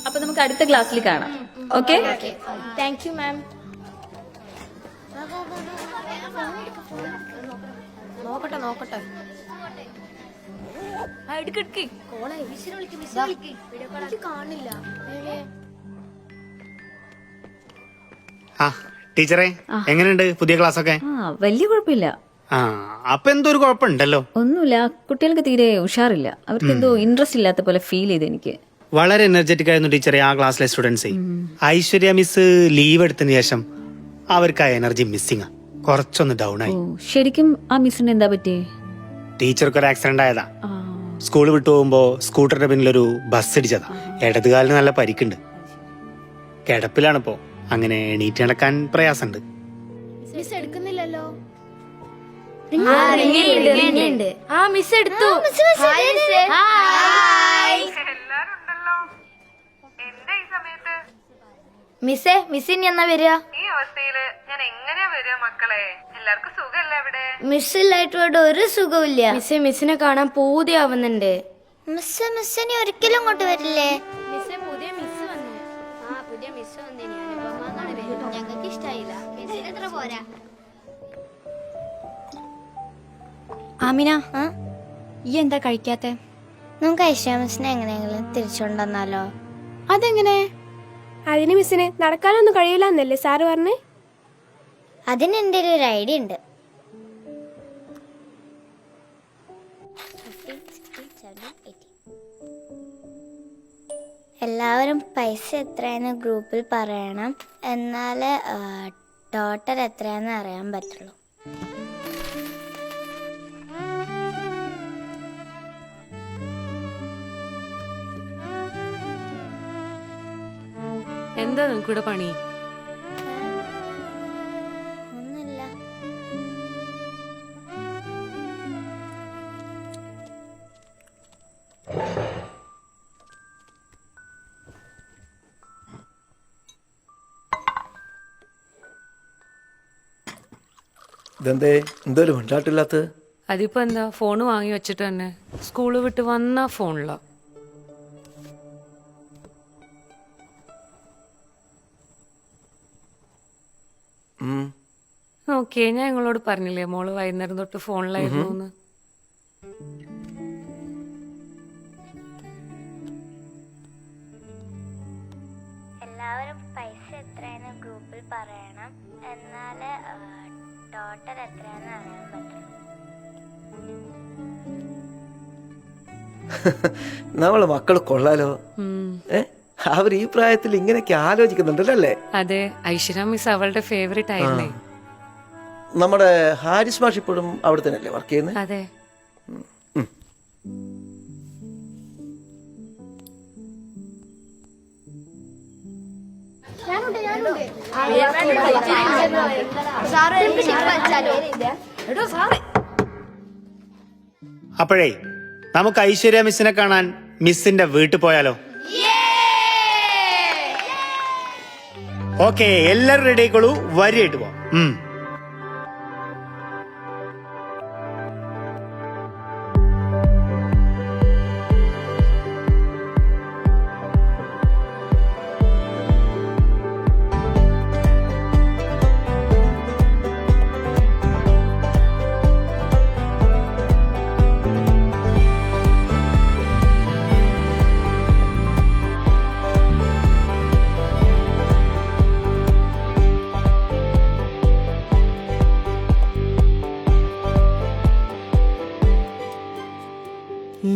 അപ്പൊ നമുക്ക് അടുത്ത ക്ലാസ്സിൽ കാണാം. ഓക്കെ? Thank you ma'am. നോക്കട്ടെ കാണില്ല. ആ ടീച്ചറെ, എങ്ങനെയുണ്ട് പുതിയ ക്ലാസ് ഒക്കെ? വലിയ കുഴപ്പമില്ല. ആ അപ്പൊ എന്തോ ഒരു കുഴപ്പമുണ്ടല്ലോ. ഒന്നുമില്ല, കുട്ടികൾക്ക് തീരെ ഉഷാറില്ല. അവർക്ക് എന്തോ ഇൻട്രസ്റ്റ് ഇല്ലാത്ത പോലെ ഫീൽ ചെയ്ത് എനിക്ക്. വളരെ എനർജറ്റിക് ആയിരുന്നു ടീച്ചറെ ആ ക്ലാസ്സിലെ സ്റ്റുഡൻസ്. ഐശ്വര്യ മിസ് ലീവ് എടുത്തതിന് ശേഷം അവർക്ക് ആ എനർജി മിസ്സിംഗ്, കുറച്ചൊന്ന് ഡൗൺ ആയി. ശരിക്കും ആ മിസ്സിന് എന്താ പറ്റി? ടീച്ചർക്ക് ഒരു ആക്സിഡന്റ് ആയതാ. സ്കൂൾ വിട്ടു പോകുമ്പോ സ്കൂട്ടറിന്റെ പിന്നിലൊരു ബസ് ഇടിച്ചതാ. ഇടതുകാലിന് നല്ല പരിക്കുണ്ട്. കിടപ്പിലാണിപ്പോ. അങ്ങനെ എണീറ്റ് നടക്കാൻ പ്രയാസമുണ്ട്. മിസ് എടുക്കുന്നില്ലല്ലോ. മിസ് എടുത്തു. മിസ് ഇനി എന്നാ വരിക? ഈ അവസ്ഥയില് ഞാൻ എങ്ങനെയാ വരിക മക്കളെ? എല്ലാവർക്കും സുഖല്ലേ അവിടെ? മിസ്സിലായിട്ട് ഇവിടെ ഒരു സുഖമില്ല. മിസ്സിനെ കാണാൻ പൂതിയാവുന്നുണ്ട്. മിസ്സിനി ഒരിക്കലും ഇങ്ങോട്ട് വരില്ലേ? പുതിയ മിസ് വന്നു. പുതിയ മിസ് വന്നിനി. ഞങ്ങൾക്ക് ഇഷ്ടായില്ല. മിസ്സിന് എത്ര പോരാ. ആമിന, ഈ എന്താ കഴിക്കാത്തെ? നമുക്ക് ഐശ്വര്യ മിസ്സിനെ എങ്ങനെയെങ്കിലും തിരിച്ചുകൊണ്ടെന്നാലോ? അതെങ്ങനെ? അതിന് മിസ്സിന് നടക്കാനൊന്നും കഴിയില്ല എന്നല്ലേ സാറ് പറഞ്ഞേ? അതിന് എൻ്റെ ഒരു ഐഡിയ ഉണ്ട്. എല്ലാവരും പൈസ എത്രയെന്ന് ഗ്രൂപ്പിൽ പറയണം. എന്നാലേ ടോട്ടൽ എത്രയാണെന്ന് അറിയാൻ പറ്റുള്ളൂ. എന്താ നിനക്കൂടെ പണി? ഒന്നുമില്ല. ഇതെന്തേ എന്തോലും ഉണ്ടാട്ടില്ലാത്ത? അതിപ്പോ എന്താ, ഫോണ് വാങ്ങി വെച്ചിട്ട് തന്നെ സ്കൂള് വിട്ട് വന്ന ഫോണില. ഓക്കെ, ഞാൻ നിങ്ങളോട് പറഞ്ഞില്ലേ മോള് വൈകുന്നേരം തൊട്ട് ഫോണിലായിരുന്നു. എല്ലാവരും പൈസ എത്രയെന്ന് ഗ്രൂപ്പിൽ പറയണം. എന്നാലേ ടോട്ടൽ എത്രയാണെന്ന് അറിയാൻ പറ്റുള്ളൂ. നമ്മളെ മക്കള് കൊള്ളാലോ. അവർ ഈ പ്രായത്തിൽ ഇങ്ങനെയൊക്കെ ആലോചിക്കുന്നുണ്ടല്ലേ? അതെ, ഐശ്വര്യ മിസ് അവളുടെ ഫേവറേറ്റ് ആയിരുന്നേ. നമ്മുടെ ഹാരിസ് മാഷ് ഇപ്പോഴും അവിടെ തന്നെയല്ലേ വർക്ക് ചെയ്യുന്നത്? അതെ. അപ്പോഴേ നമുക്ക് ഐശ്വര്യ മിസ്സിനെ കാണാൻ മിസ്സിന്റെ വീട്ടിൽ പോയാലോ? ഓക്കെ, എല്ലാരും റെഡി ആയിക്കോളൂ, വരിയായിട്ട് പോവാം.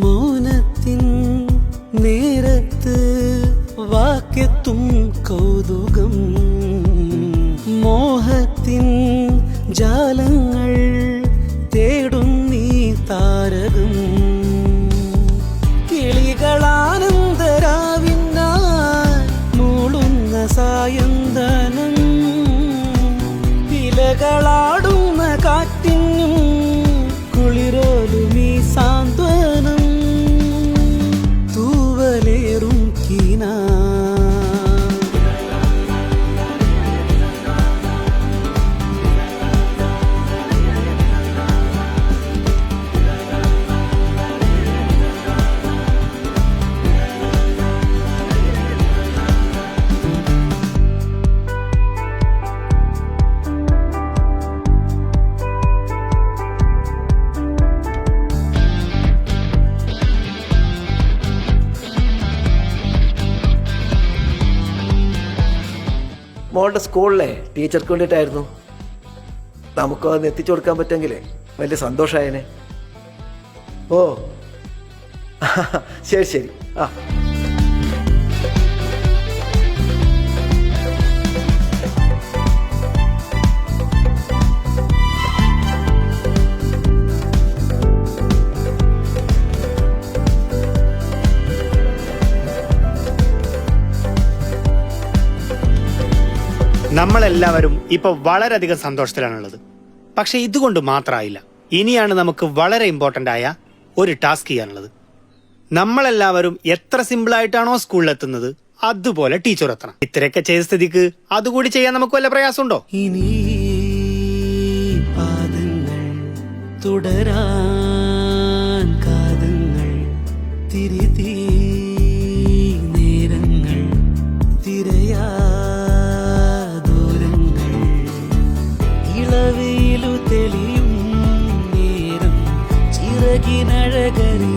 മൗനത്തിൻ നേരത്ത് വാക്കെത്തും കൗതുകം, മോഹത്തിൻ ജാലങ്ങൾ തേടും നീ താരകം, കിളികളാനന്ദരാവിനാൽ മൂളുന്ന സായന്തനം, ഇലകളാടുന്ന കാറ്റിനും കുളിരോലുമീ സാന്ത്വനം, തൂവലേറും കീനാ മോളുടെ സ്കൂളിലെ ടീച്ചർക്ക് വേണ്ടിയിട്ടായിരുന്നു. നമുക്കോ അതൊന്ന് എത്തിച്ചു കൊടുക്കാൻ പറ്റുമെങ്കിലേ വലിയ സന്തോഷമായേനെ. ഓ ശരി ശരി. ആ നമ്മളെല്ലാവരും ഇപ്പൊ വളരെയധികം സന്തോഷത്തിലാണുള്ളത്. പക്ഷെ ഇതുകൊണ്ട് മാത്രമായില്ല. ഇനിയാണ് നമുക്ക് വളരെ ഇമ്പോർട്ടന്റ് ആയ ഒരു ടാസ്ക് ചെയ്യാനുള്ളത്. നമ്മളെല്ലാവരും എത്ര സിമ്പിൾ ആയിട്ടാണോ സ്കൂളിൽ എത്തുന്നത് അതുപോലെ ടീച്ചർ എത്തണം. ഇത്രയൊക്കെ ചെയ്ത സ്ഥിതിക്ക് അതുകൂടി ചെയ്യാൻ നമുക്ക് വല്ല പ്രയാസമുണ്ടോ? ഇനി പാദങ്ങൾ തുടരാൻ കാതങ്ങൾ തിരിതി നേരങ്ങൾ തിരയാ ദൂരങ്ങൾ ഇളവയിലു തെളിയും നേരം ചിറകിനഴകരി